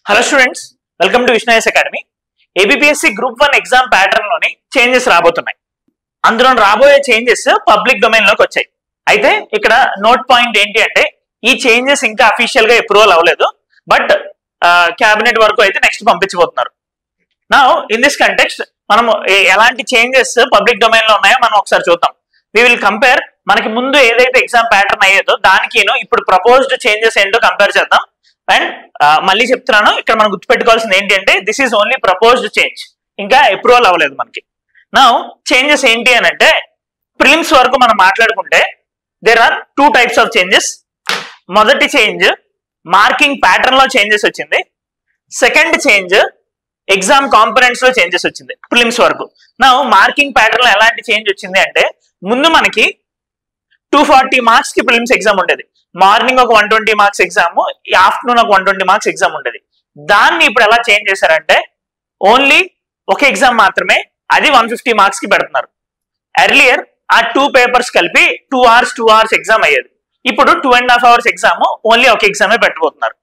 Hello students, welcome to Vishnu Academy. ABPSC Group 1 exam pattern లోని changes రాబోతున్నాయి. అందులో రాబోయే చేంజెస్ పబ్లిక్ డొమైన్ లోకి వచ్చాయి. అయితే ఇక్కడ నోట్ పాయింట్ ఏంటి అంటే ఈ చేంజెస్ ఇంకా అఫీషియల్ గా అప్రూవల్ అవ్వలేదు, బట్ క్యాబినెట్ వరకు అయితే నెక్స్ట్ పంపించబోతున్నారు. నౌ ఇన్ దిస్ కంటెక్స్ట్ మనం ఎలాంటి చేంజెస్ పబ్లిక్ డొమైన్ లో ఉన్నాయో మనం ఒకసారి చూద్దాం. వి విల్ కంపేర్ మనకి ముందు ఏదైతే ఎగ్జామ్ ప్యాటర్న్ అయ్యేదో దానికి ఇప్పుడు ప్రపోజ్డ్ చేంజెస్ ఏంటో కంపేర్ చేద్దాం. అండ్ మళ్ళీ చెప్తున్నాను, ఇక్కడ మనం గుర్తుపెట్టుకోవాల్సింది ఏంటి అంటే this is only proposed change, ఇంకా అప్రూవల్ అవ్వలేదు మనకి. నౌ చేంజెస్ ఏంటి అని అంటే ప్రిలిమ్స్ వరకు మనం మాట్లాడుకుంటే there are 2 types of changes. మొదటి చేంజ్ మార్కింగ్ ప్యాటర్న్ లో చేంజెస్ వచ్చింది. సెకండ్ చేంజ్ ఎగ్జామ్ కాంపోనెంట్స్ లో చేంజెస్ వచ్చింది ప్రిలిమ్స్ వరకు. నౌ మార్కింగ్ ప్యాటర్న్ లో ఎలాంటి చేంజ్ వచ్చింది అంటే ముందు మనకి 240 మార్క్స్ కి ప్రిలిమ్స్ ఎగ్జామ్ ఉండేది. మార్నింగ్ ఒక 120 మార్క్స్ ఎగ్జామ్, ఆఫ్టర్నూన్ ఒక 120 మార్క్స్ ఎగ్జామ్ ఉండేది. దాన్ని ఇప్పుడు ఎలా చేంజ్ చేశారంటే ఓన్లీ ఒక ఎగ్జామ్ మాత్రమే, అది 150 మార్క్స్ కి పెడుతున్నారు. ఎర్లియర్ ఆ 2 పేపర్స్ కలిపి 2 hours ఎగ్జామ్ అయ్యేది. ఇప్పుడు 2.5 hours ఎగ్జామ్, ఓన్లీ ఒక ఎగ్జామే పెట్టబోతున్నారు.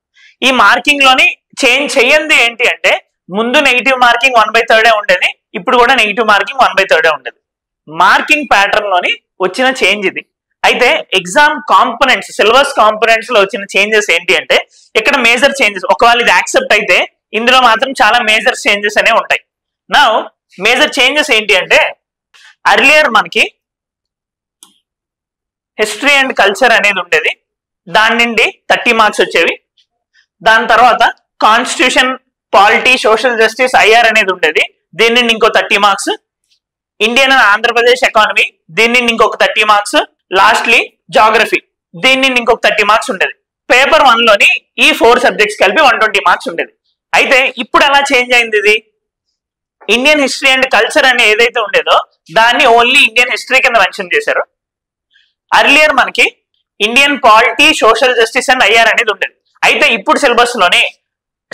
ఈ మార్కింగ్ లోని చేంజ్ చెయ్యంది ఏంటి అంటే ముందు నెగిటివ్ మార్కింగ్ 1/3 ఉండేది, ఇప్పుడు కూడా నెగిటివ్ మార్కింగ్ 1/3 ఉండేది. మార్కింగ్ ప్యాటర్న్ లోని వచ్చిన చేంజ్ ఇది. అయితే ఎగ్జామ్ కాంపోనెంట్స్, సిలబస్ కాంపోనెంట్స్ లో వచ్చిన చేంజెస్ ఏంటి అంటే ఇక్కడ మేజర్ చేంజెస్, ఒకవేళ ఇది యాక్సెప్ట్ అయితే ఇందులో మాత్రం చాలా మేజర్ చేంజెస్ అనేవి ఉంటాయి. నా మేజర్ చేంజెస్ ఏంటి అంటే అర్లియర్ మనకి హిస్టరీ అండ్ కల్చర్ అనేది ఉండేది, దాని నుండి 30 మార్క్స్ వచ్చేవి. దాని తర్వాత constitution, polity, social justice, IR అనేది ఉండేది, దీని నుండి ఇంకో 30 marks. Indian and Andhra Pradesh economy, దీని నుండి ఇంకొక 30 మార్క్స్. లాస్ట్లీ జాగ్రఫీ, దీని నుండి ఇంకొక 30 మార్క్స్ ఉండేది. పేపర్ 1 లోని ఈ 4 సబ్జెక్ట్స్ కలిపి 120 మార్క్స్ ఉండేది. అయితే ఇప్పుడు ఎలా చేంజ్ అయింది ఇది? ఇండియన్ హిస్టరీ అండ్ కల్చర్ అని ఏదైతే ఉండేదో దాన్ని ఓన్లీ ఇండియన్ హిస్టరీ కింద మెన్షన్ చేశారు. అర్లియర్ మనకి Indian polity, social justice and IR అనేది ఉండేది. అయితే ఇప్పుడు సిలబస్ లోని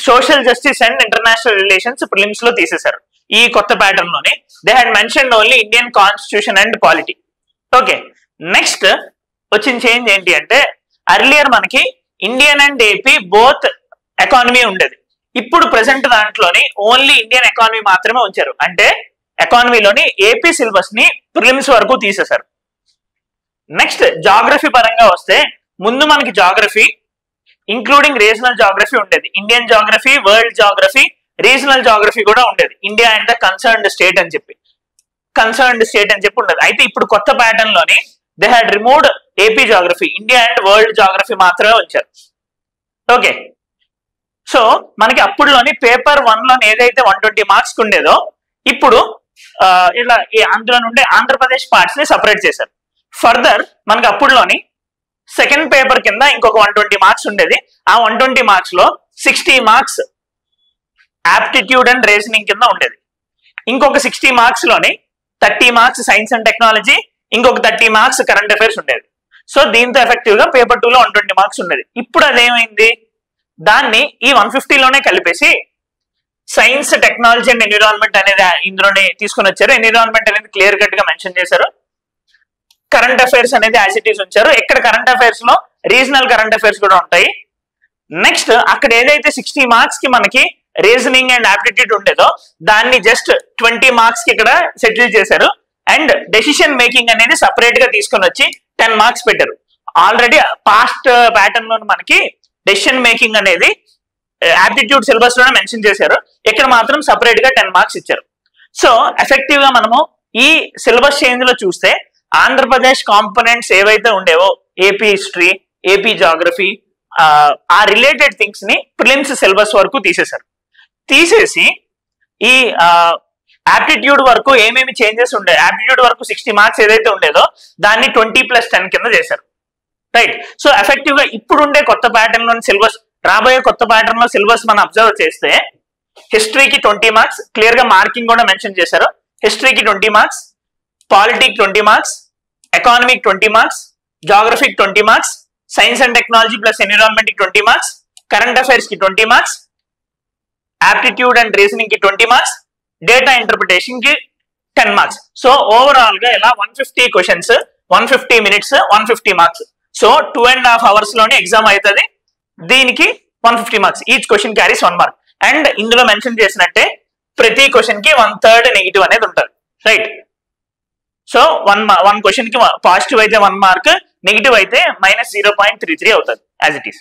social justice and international relations prelims లో తీసేశారు. ఈ కొత్త ప్యాటర్న్ లోని they had mention only Indian constitution and polity. Okay, next వచ్చిన చేంజ్ ఏంటి అంటే అర్లియర్ మనకి Indian and AP both economy ఉండేది. ఇప్పుడు ప్రెసెంట్ దాంట్లోని ఓన్లీ ఇండియన్ ఎకానమీ మాత్రమే ఉంచారు. అంటే ఎకానమీలోని ఏపీ సిలబస్ ని ప్రిలిమ్స్ వరకు తీసేశారు. నెక్స్ట్ జాగ్రఫీ పరంగా వస్తే ముందు మనకి జాగ్రఫీ ఇంక్లూడింగ్ రీజనల్ జాగ్రఫీ ఉండేది. Indian geography, world geography, regional geography కూడా ఉండేది. India and the concerned state అని చెప్పి ఉండేది. అయితే ఇప్పుడు కొత్త ప్యాటర్న్ లోని they had removed AP geography, India and world geography మాత్రమే ఉంచారు. ఓకే, సో మనకి అప్పుడులోని పేపర్ 1 లోని ఏదైతే 120 మార్క్స్ ఉండేదో ఇప్పుడు ఇలా అందులో నుండి ఆంధ్రప్రదేశ్ పార్ట్స్ ని సపరేట్ చేశారు. ఫర్దర్ మనకి అప్పుడులోని సెకండ్ పేపర్ కింద ఇంకొక 120 మార్క్స్ ఉండేది. ఆ 120 మార్క్స్ లో 60 మార్క్స్ ఆప్టిట్యూడ్ అండ్ రీజనింగ్ కింద ఉండేది. ఇంకొక 60 మార్క్స్ లోని 30 మార్క్స్ సైన్స్ అండ్ టెక్నాలజీ, ఇంకొక 30 మార్క్స్ కరెంట్ అఫైర్స్ ఉండేది. సో దీంతో ఎఫెక్టివ్ గా పేపర్ 2 లో 120 మార్క్స్ ఉండేది. ఇప్పుడు అదేమైంది, దాన్ని ఈ 150 లోనే కలిపేసి సైన్స్, టెక్నాలజీ అండ్ ఎన్విరాన్మెంట్ అనేది ఇందులోనే తీసుకొని వచ్చారు. ఎన్విరాన్మెంట్ అనేది క్లియర్ కట్ గా మెన్షన్ చేశారు. కరెంట్ అఫైర్స్ అనేది యాజ్ ఇట్ ఈస్ ఉంచారు. ఇక్కడ కరెంట్ అఫైర్స్ లో రీజనల్ కరెంట్ అఫైర్స్ కూడా ఉంటాయి. నెక్స్ట్ అక్కడ ఏదైతే 60 మార్క్స్ కి మనకి రీజనింగ్ అండ్ ఆప్టిట్యూడ్ ఉండేదో దాన్ని జస్ట్ 20 మార్క్స్ కి ఇక్కడ సెటిల్ చేశారు. అండ్ డెసిషన్ మేకింగ్ అనేది సపరేట్ గా తీసుకొని వచ్చి 10 మార్క్స్ పెట్టారు. ఆల్రెడీ పాస్ట్ ప్యాటర్న్ లో మనకి డెసిషన్ మేకింగ్ అనేది ఆప్టిట్యూడ్ సిలబస్ లోనే మెన్షన్ చేశారు, ఇక్కడ మాత్రం సపరేట్ గా 10 మార్క్స్ ఇచ్చారు. సో ఎఫెక్టివ్ గా మనము ఈ సిలబస్ చేంజ్ లో చూస్తే ఆంధ్రప్రదేశ్ కాంపోనెంట్స్ ఏవైతే ఉండేవో ఏపీ హిస్టరీ, ఏపీ జాగ్రఫీ, ఆ రిలేటెడ్ థింగ్స్ ని ప్రిలిమ్స్ సిలబస్ వరకు తీసేసి ఈ ఆప్టిట్యూడ్ వరకు ఏమేమి చేంజెస్ ఉండే, ఆప్టిట్యూడ్ వరకు 60 మార్క్స్ ఏదైతే ఉండేదో దాన్ని 20+10 కింద చేశారు. రైట్, సో ఎఫెక్టివ్ గా ఇప్పుడు ఉండే కొత్త ప్యాటర్న్ లో సిలబస్, రాబోయే కొత్త ప్యాటర్న్ లో సిలబస్ మనం అబ్జర్వ్ చేస్తే హిస్టరీకి 20 మార్క్స్ క్లియర్ గా మార్కింగ్ కూడా మెన్షన్ చేశారు. హిస్టరీకి 20 మార్క్స్, పాలిటీకి 20 మార్క్స్, ఎకానమీకి 20 మార్క్స్, జాగ్రఫీకి 20 marks, science and technology plus environment కి 20 మార్క్స్, కరెంట్ అఫైర్స్ కి 20 మార్క్స్, ఆప్టిట్యూడ్ అండ్ రీజనింగ్ కి 20 మార్క్స్, డేటా ఇంటర్ప్రిటేషన్ కి 10 మార్క్స్. సో ఓవరాల్ గా ఇలా 150 questions, 150 minutes, 150 marks. So 2.5 hours లోనే ఎగ్జామ్ అవుతుంది. దీనికి 150 marks. Each question carries 1 mark. And ఇందులో మెన్షన్ చేసినట్టే ప్రతి క్వశ్చన్ కి 1/3 నెగిటివ్ అనేది ఉంటుంది, రైట్? సో వన్ క్వశ్చన్ కి పాజిటివ్ అయితే 1 మార్క్, నెగిటివ్ అయితే -0.33 అవుతుంది యాజ్ ఇట్ ఈస్.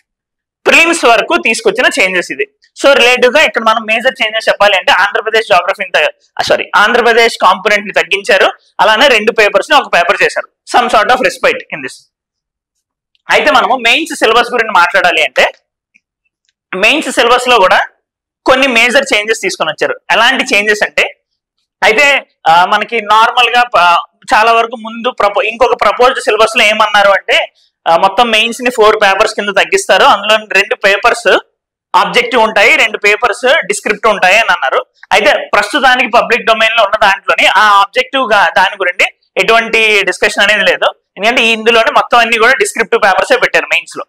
ప్రిలిమ్స్ వరకు తీసుకొచ్చిన చేంజెస్ ఇది. సో రిలేటివ్ గా ఇక్కడ మనం మేజర్ చేంజెస్ చెప్పాలి అంటే ఆంధ్రప్రదేశ్ జాగ్రఫీని ఆంధ్రప్రదేశ్ కాంపోనెంట్ ని తగ్గించారు, అలానే 2 పేపర్స్ ని 1 పేపర్ చేశారు. Some sort of respect in this. అయితే మనము మెయిన్స్ సిలబస్ గురించి మాట్లాడాలి అంటే మెయిన్స్ సిలబస్ లో కూడా కొన్ని మేజర్ చేంజెస్ తీసుకొని వచ్చారు. ఎలాంటి చేంజెస్ అంటే అయితే మనకి నార్మల్ గా చాలా వరకు ముందు ఇంకొక ప్రపోజ్డ్ సిలబస్ లో ఏమన్నారు అంటే మొత్తం మెయిన్స్ ని 4 పేపర్స్ కింద తగ్గిస్తారు, అందులో 2 పేపర్స్ ఆబ్జెక్టివ్ ఉంటాయి, 2 పేపర్స్ డిస్క్రిప్టివ్ ఉంటాయి అని అన్నారు. అయితే ప్రస్తుతానికి పబ్లిక్ డొమైన్ లో ఉన్న దాంట్లోని ఆ ఆబ్జెక్టివ్ గా దాని గురించి ఎటువంటి డిస్కషన్ అనేది లేదు, ఎందుకంటే ఇందులోనే మొత్తం అన్ని కూడా డిస్క్రిప్టివ్ పేపర్సే పెట్టారు మెయిన్స్ లో.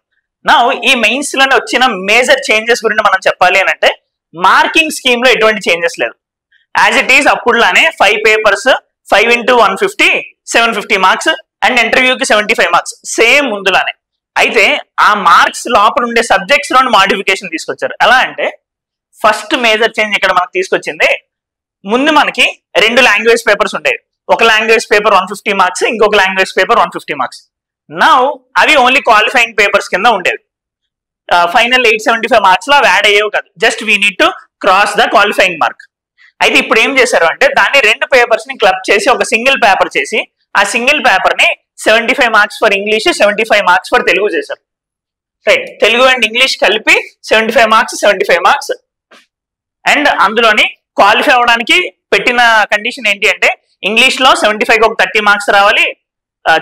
నా ఈ మెయిన్స్ లోనే వచ్చిన మేజర్ చేంజెస్ గురించి మనం చెప్పాలి అని అంటే మార్కింగ్ స్కీమ్ లో ఎటువంటి చేంజెస్ లేదు, యాజ్ ఇట్ ఈస్ అప్పుడులానే 5 పేపర్స్ 5 into 150 750 మార్క్స్ అండ్ ఇంటర్వ్యూకి 75 మార్క్స్ సేమ్ ముందులానే. అయితే ఆ మార్క్స్ లోపల ఉండే సబ్జెక్ట్స్ లో మాడిఫికేషన్ తీసుకొచ్చారు. ఎలా అంటే ఫస్ట్ మేజర్ చేంజ్ ఇక్కడ మనకు తీసుకొచ్చింది, ముందు మనకి 2 లాంగ్వేజ్ పేపర్స్ ఉండేవి. ఒక లాంగ్వేజ్ పేపర్ 150 మార్క్స్, ఇంకొక లాంగ్వేజ్ పేపర్ 150 మార్క్స్. నౌ అవి ఓన్లీ క్వాలిఫైయింగ్ పేపర్స్ కింద ఉండేవి. ఫైనల్ 875 మార్క్స్ లో అవి యాడ్ అయ్యేవి కాదు, just we need to cross the qualifying mark. అయితే ఇప్పుడు ఏం చేశారు అంటే దాన్ని 2 పేపర్స్ ని క్లబ్ చేసి ఒక సింగిల్ పేపర్ చేసి ఆ సింగిల్ పేపర్ ని 75 marks for English, 75 marks for Telugu చేశారు, రైట్? తెలుగు అండ్ ఇంగ్లీష్ కలిపి 75 మార్క్స్ 75 మార్క్స్. అండ్ అందులోని క్వాలిఫై అవడానికి పెట్టిన కండిషన్ ఏంటి అంటే ఇంగ్లీష్ లో 75కి ఒక 30 మార్క్స్ రావాలి,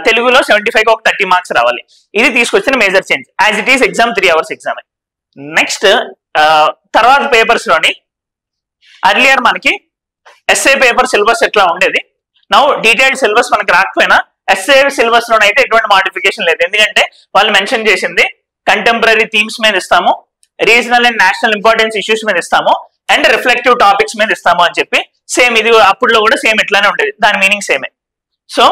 తెలుగులో 75కి ఒక 30 మార్క్స్ రావాలి. ఇది తీసుకొచ్చిన major change. As it is exam 3 hours exam. Next తర్వాత పేపర్స్ లోని అర్లియర్ మనకి ఎస్ఏ పేపర్ సిలబస్ ఎట్లా ఉండేది, నౌ డీటెయిల్డ్ సిలబస్ మనకి రాకపోయినా ఎస్ఏ సిలబస్ లోనైతే ఎటువంటి మాడిఫికేషన్ లేదు, ఎందుకంటే వాళ్ళు మెన్షన్ చేసింది కంటెంపరీ థీమ్స్ మీద ఇస్తాము, regional and national importance issues మీద ఇస్తాము అండ్ రిఫ్లెక్టివ్ టాపిక్స్ మీద ఇస్తాము అని చెప్పి సేమ్ ఇది అప్పుడులో కూడా సేమ్ ఇట్లానే ఉండేది, దాని మీనింగ్ సేమే. సో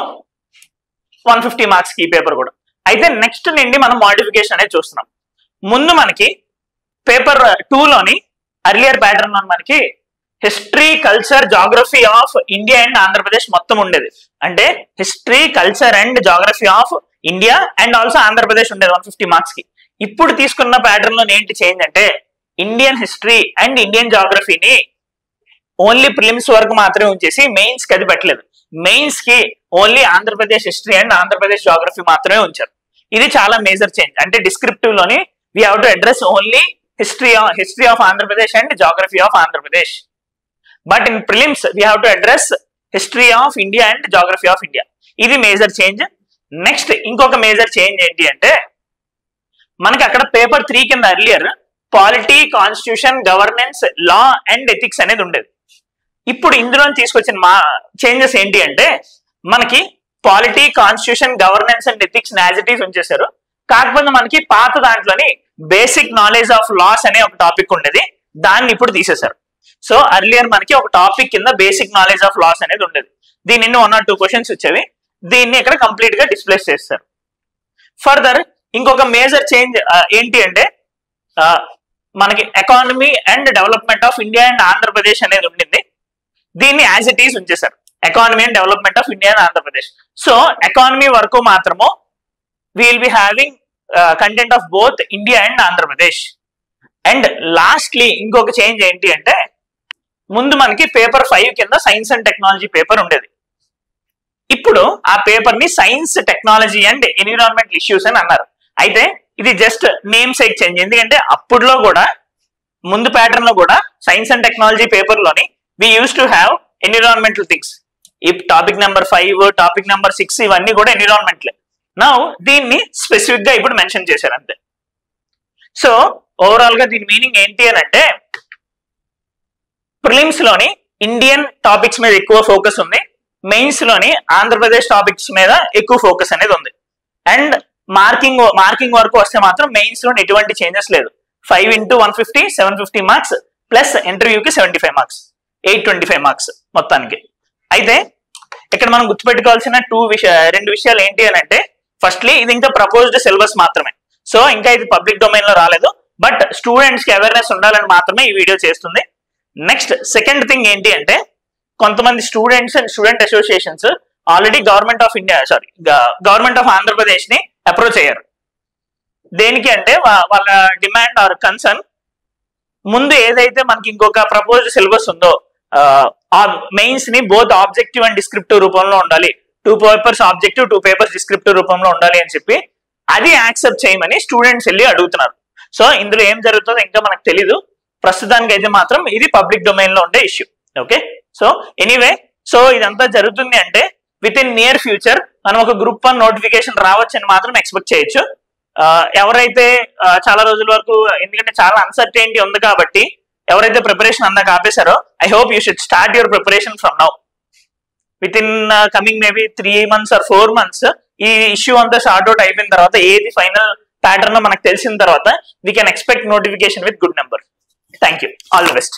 150 మార్క్స్ ఈ పేపర్ కూడా. అయితే నెక్స్ట్ నుండి మనం మాడిఫికేషన్ అనేది చూస్తున్నాం. ముందు మనకి పేపర్ 2 లోని అర్లియర్ ప్యాటర్న్ మనకి history, culture, geography of India and Andhra Pradesh మొత్తం ఉండేది. అంటే history, culture and geography of India and also Andhra Pradesh ఉండేది 150 మార్క్స్ కి. ఇప్పుడు తీసుకున్న ప్యాటర్న్ లో ఏంటి చేంజ్ అంటే Indian history and Indian జాగ్రఫీని only prelims వరకు మాత్రమే ఉంచేసి మెయిన్స్ కి అది పెట్టలేదు. మెయిన్స్ కి only Andhra Pradesh history and Andhra Pradesh geography మాత్రమే ఉంచారు. ఇది చాలా మేజర్ చేంజ్. అంటే డిస్క్రిప్టివ్ లోని we have to address only history of Andhra Pradesh and geography of Andhra Pradesh. But in prelims we have to address history of India and geography of India. ఇది major change. Next ఇంకొక major change ఏంటి అంటే మనకి అక్కడ paper 3 కింద earlier polity, constitution, governance, law and ethics అనేది ఉండేది. ఇప్పుడు ఇందులో తీసుకొచ్చిన చేంజెస్ ఏంటి అంటే మనకి polity, constitution, governance and ethics as it is ఉంచేశారు. కాకపోతే మనకి పాత దాంట్లోని బేసిక్ నాలెడ్జ్ ఆఫ్ లాస్ అనే ఒక టాపిక్ ఉండేది, దాన్ని ఇప్పుడు తీసేశారు. సో అర్లియర్ మనకి ఒక టాపిక్ కింద బేసిక్ నాలెడ్జ్ ఆఫ్ లాస్ అనేది ఉండేది, దీని 1 or 2 క్వశ్చన్స్ వచ్చేవి, దీన్ని ఇక్కడ కంప్లీట్ గా డిస్ప్లేస్ చేస్తారు. ఫర్దర్ ఇంకొక మేజర్ చేంజ్ ఏంటి అంటే మనకి economy and development of India and Andhra Pradesh అనేది ఉండింది, దీన్ని as it is ఉంచేశారు, economy and development of India and Andhra Pradesh. So economy వరకు మాత్రము will be having content of both India and Andhra Pradesh. And lastly ఇంకొక చేంజ్ ఏంటి అంటే ముందు మనకి పేపర్ 5 కింద సైన్స్ అండ్ టెక్నాలజీ పేపర్ ఉండేది, ఇప్పుడు ఆ పేపర్ ని science, technology and environmental issues అని అన్నారు. అయితే ఇది జస్ట్ నేమ్ సేక్ చేంజ్, ఎందుకంటే అప్పుడులో కూడా ముందు ప్యాటర్న్ లో కూడా సైన్స్ అండ్ టెక్నాలజీ పేపర్ లోని we use to have environmental things. ఈ టాపిక్ నెంబర్ 5, టాపిక్ నెంబర్ 6 ఇవన్నీ కూడా ఎన్విరాన్మెంటల్. నౌ దీన్ని స్పెసిఫిక్ గా ఇప్పుడు మెన్షన్ చేశారు అంతే. సో ఓవరాల్ గా దీని మీనింగ్ ఏంటి అని అంటే ప్రిలిమ్స్ లోని ఇండియన్ టాపిక్స్ మీద ఎక్కువ ఫోకస్ ఉంది, మెయిన్స్ లోని ఆంధ్రప్రదేశ్ టాపిక్స్ మీద ఎక్కువ ఫోకస్ అనేది ఉంది. అండ్ మార్కింగ్ వరకు వస్తే మాత్రం మెయిన్స్ లో ఎటువంటి చేంజెస్ లేదు. 5 into 150 750 మార్క్స్ ప్లస్ ఇంటర్వ్యూకి 75 మార్క్స్ 825 మార్క్స్ మొత్తానికి. అయితే ఇక్కడ మనం గుర్తుపెట్టుకోవాల్సిన 2 విషయాలు ఏంటి అని అంటే ఫస్ట్లీ ఇది ఇంకా ప్రపోజ్డ్ సిలబస్ మాత్రమే, సో ఇంకా ఇది పబ్లిక్ డొమైన్ లో రాలేదు. బట్ స్టూడెంట్స్ కి అవేర్నెస్ ఉండాలని మాత్రమే ఈ వీడియో చేస్తుంది. నెక్స్ట్ సెకండ్ థింగ్ ఏంటి అంటే, కొంతమంది students and student associations already government of Andhra Pradesh ని అప్రోచ్ అయ్యారు. దేనికి అంటే వాళ్ళ డిమాండ్ ఆర్ కన్సర్న్, ముందు ఏదైతే మనకి ఇంకొక ప్రపోజ్డ్ సిలబస్ ఉందో మెయిన్స్ ని బోత్ ఆబ్జెక్టివ్ అండ్ డిస్క్రిప్టివ్ రూపంలో ఉండాలి, 2 పేపర్స్ ఆబ్జెక్టివ్ 2 పేపర్స్ డిస్క్రిప్టివ్ రూపంలో ఉండాలి అని చెప్పి అది యాక్సెప్ట్ చేయమని స్టూడెంట్స్ వెళ్ళి అడుగుతున్నారు. సో ఇందులో ఏం జరుగుతుందో ఇంకా మనకు తెలీదు. ప్రస్తుతానికి అయితే మాత్రం ఇది పబ్లిక్ డొమైన్ లో ఉండే issue. Okay, so anyway, so ఇదంతా జరుగుతుంది అంటే విత్ ఇన్ నియర్ ఫ్యూచర్ మనం ఒక గ్రూప్ 1 నోటిఫికేషన్ రావచ్చు అని మాత్రం ఎక్స్పెక్ట్ చేయొచ్చు. ఎవరైతే చాలా రోజుల వరకు, ఎందుకంటే చాలా అన్సర్టైనిటీ ఉంది కాబట్టి ఎవరైతే ప్రిపరేషన్ అందాక ఆపేశారో, I hope you should start your preparation from now. Within coming maybe 3 months or 4 months ఈ ఇష్యూ అంతా షార్ట్ అవుట్ అయిపోయిన తర్వాత, ఏది ఫైనల్ ప్యాటర్న్ మనకు తెలిసిన తర్వాత, we can expect notification with good number. Thank you, all the best.